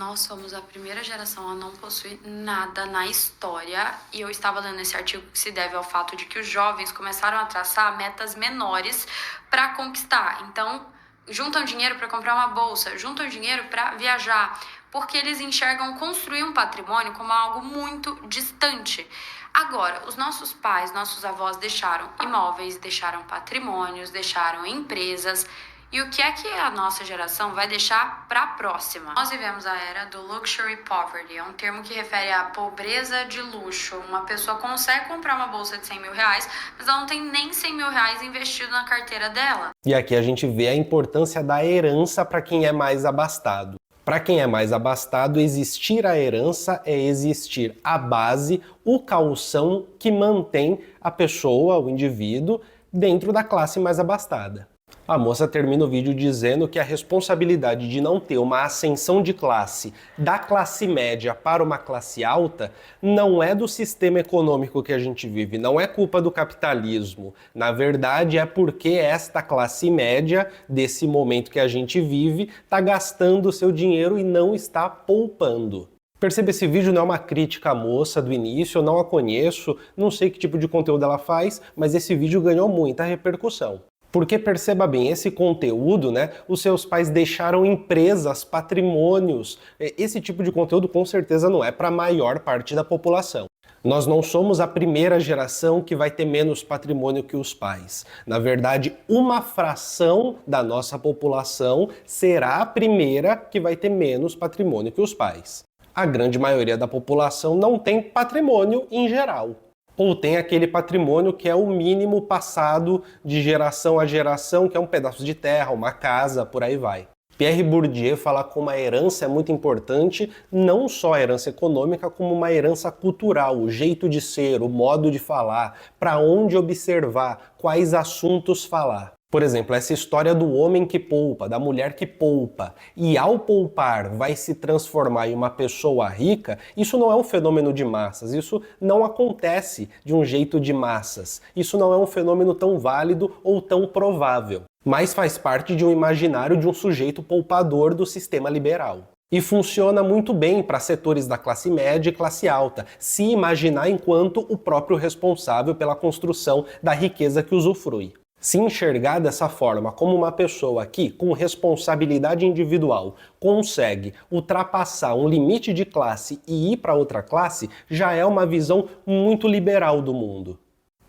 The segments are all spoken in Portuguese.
Nós somos a primeira geração a não possuir nada na história, e eu estava lendo esse artigo que se deve ao fato de que os jovens começaram a traçar metas menores para conquistar. Então, juntam dinheiro para comprar uma bolsa, juntam dinheiro para viajar, porque eles enxergam construir um patrimônio como algo muito distante. Agora, os nossos pais, nossos avós deixaram imóveis, deixaram patrimônios, deixaram empresas. E o que é que a nossa geração vai deixar para a próxima? Nós vivemos a era do luxury poverty, é um termo que refere à pobreza de luxo. Uma pessoa consegue comprar uma bolsa de 100 mil reais, mas ela não tem nem 100 mil reais investido na carteira dela. E aqui a gente vê a importância da herança para quem é mais abastado. Para quem é mais abastado, existir a herança é existir a base, o calção que mantém a pessoa, o indivíduo, dentro da classe mais abastada. A moça termina o vídeo dizendo que a responsabilidade de não ter uma ascensão de classe da classe média para uma classe alta não é do sistema econômico que a gente vive, não é culpa do capitalismo. Na verdade, é porque esta classe média, desse momento que a gente vive, está gastando o seu dinheiro e não está poupando. Perceba, esse vídeo não é uma crítica à moça do início, eu não a conheço, não sei que tipo de conteúdo ela faz, mas esse vídeo ganhou muita repercussão. Porque perceba bem, esse conteúdo, né, os seus pais deixaram empresas, patrimônios, esse tipo de conteúdo com certeza não é para a maior parte da população. Nós não somos a primeira geração que vai ter menos patrimônio que os pais. Na verdade, uma fração da nossa população será a primeira que vai ter menos patrimônio que os pais. A grande maioria da população não tem patrimônio em geral. Ou tem aquele patrimônio que é o mínimo passado de geração a geração, que é um pedaço de terra, uma casa, por aí vai. Pierre Bourdieu fala como a herança é muito importante, não só a herança econômica, como uma herança cultural, o jeito de ser, o modo de falar, para onde observar, quais assuntos falar. Por exemplo, essa história do homem que poupa, da mulher que poupa, e ao poupar vai se transformar em uma pessoa rica, isso não é um fenômeno de massas, isso não acontece de um jeito de massas, isso não é um fenômeno tão válido ou tão provável, mas faz parte de um imaginário de um sujeito poupador do sistema liberal. E funciona muito bem para setores da classe média e classe alta, se imaginar enquanto o próprio responsável pela construção da riqueza que usufrui. Se enxergar dessa forma, como uma pessoa que, com responsabilidade individual, consegue ultrapassar um limite de classe e ir para outra classe, já é uma visão muito liberal do mundo.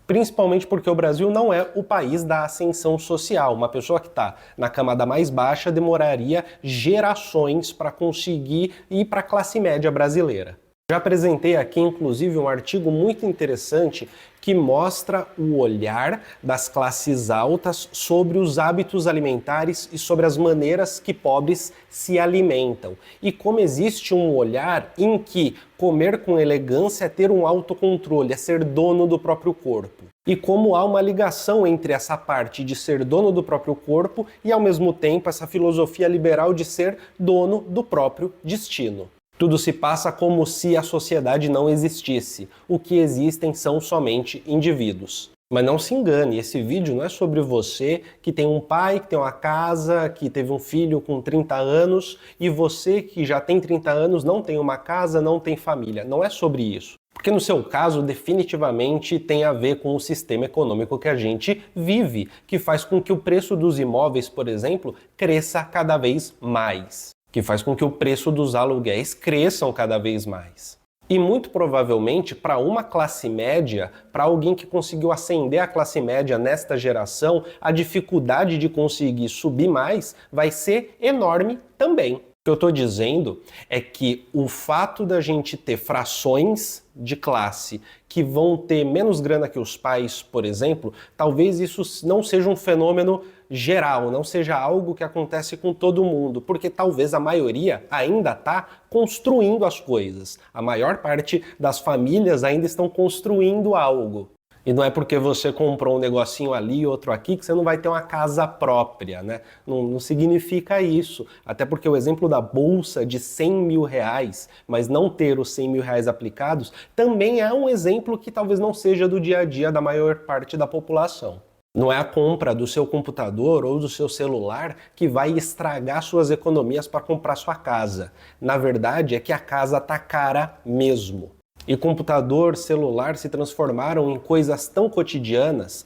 Principalmente porque o Brasil não é o país da ascensão social. Uma pessoa que está na camada mais baixa demoraria gerações para conseguir ir para a classe média brasileira. Já apresentei aqui, inclusive, um artigo muito interessante que mostra o olhar das classes altas sobre os hábitos alimentares e sobre as maneiras que pobres se alimentam. E como existe um olhar em que comer com elegância é ter um autocontrole, é ser dono do próprio corpo. E como há uma ligação entre essa parte de ser dono do próprio corpo e, ao mesmo tempo, essa filosofia liberal de ser dono do próprio destino. Tudo se passa como se a sociedade não existisse. O que existem são somente indivíduos. Mas não se engane, esse vídeo não é sobre você que tem um pai, que tem uma casa, que teve um filho com 30 anos, e você que já tem 30 anos não tem uma casa, não tem família. Não é sobre isso. Porque no seu caso, definitivamente tem a ver com o sistema econômico que a gente vive, que faz com que o preço dos imóveis, por exemplo, cresça cada vez mais. Que faz com que o preço dos aluguéis cresçam cada vez mais. E muito provavelmente, para uma classe média, para alguém que conseguiu ascender a classe média nesta geração, a dificuldade de conseguir subir mais vai ser enorme também. O que eu estou dizendo é que o fato da gente ter frações de classe que vão ter menos grana que os pais, por exemplo, talvez isso não seja um fenômeno geral, não seja algo que acontece com todo mundo, porque talvez a maioria ainda está construindo as coisas. A maior parte das famílias ainda estão construindo algo. E não é porque você comprou um negocinho ali, outro aqui, que você não vai ter uma casa própria, né? Não significa isso. Até porque o exemplo da bolsa de 100 mil reais, mas não ter os 100 mil reais aplicados, também é um exemplo que talvez não seja do dia a dia da maior parte da população. Não é a compra do seu computador ou do seu celular que vai estragar suas economias para comprar sua casa. Na verdade, é que a casa tá cara mesmo. E computador, celular se transformaram em coisas tão cotidianas,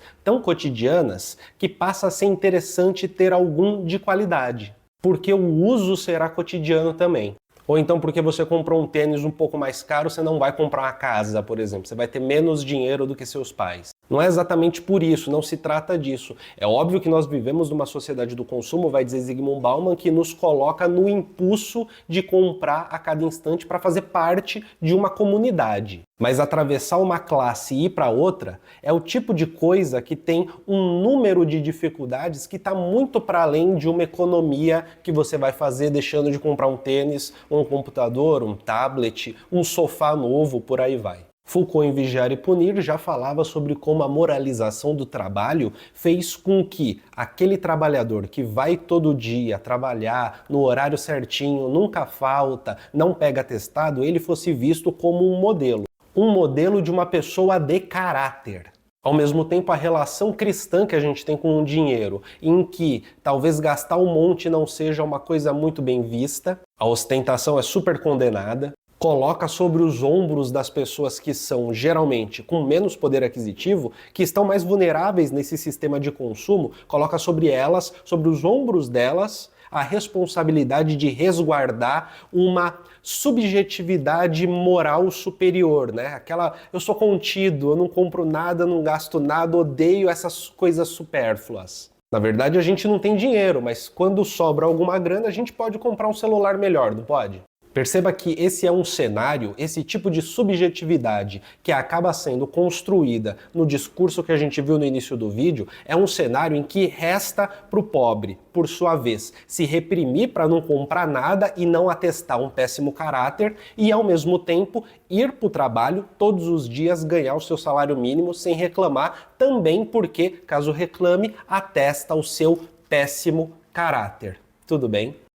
que passa a ser interessante ter algum de qualidade, porque o uso será cotidiano também. Ou então porque você comprou um tênis um pouco mais caro, você não vai comprar uma casa, por exemplo. Você vai ter menos dinheiro do que seus pais. Não é exatamente por isso, não se trata disso. É óbvio que nós vivemos numa sociedade do consumo, vai dizer Zygmunt Bauman, que nos coloca no impulso de comprar a cada instante para fazer parte de uma comunidade. Mas atravessar uma classe e ir para outra é o tipo de coisa que tem um número de dificuldades que está muito para além de uma economia que você vai fazer deixando de comprar um tênis, um computador, um tablet, um sofá novo, por aí vai. Foucault, em Vigiar e Punir, já falava sobre como a moralização do trabalho fez com que aquele trabalhador que vai todo dia trabalhar no horário certinho, nunca falta, não pega atestado, ele fosse visto como um modelo de uma pessoa de caráter. Ao mesmo tempo, a relação cristã que a gente tem com o dinheiro, em que talvez gastar um monte não seja uma coisa muito bem vista, a ostentação é super condenada, coloca sobre os ombros das pessoas que são geralmente com menos poder aquisitivo, que estão mais vulneráveis nesse sistema de consumo, coloca sobre elas, sobre os ombros delas, a responsabilidade de resguardar uma subjetividade moral superior, né? Aquela, eu sou contido, eu não compro nada, não gasto nada, odeio essas coisas supérfluas. Na verdade, a gente não tem dinheiro, mas quando sobra alguma grana, a gente pode comprar um celular melhor, não pode? Perceba que esse é um cenário, esse tipo de subjetividade que acaba sendo construída no discurso que a gente viu no início do vídeo, é um cenário em que resta para o pobre, por sua vez, se reprimir para não comprar nada e não atestar um péssimo caráter e, ao mesmo tempo, ir para o trabalho todos os dias, ganhar o seu salário mínimo sem reclamar, também porque, caso reclame, atesta o seu péssimo caráter. Tudo bem?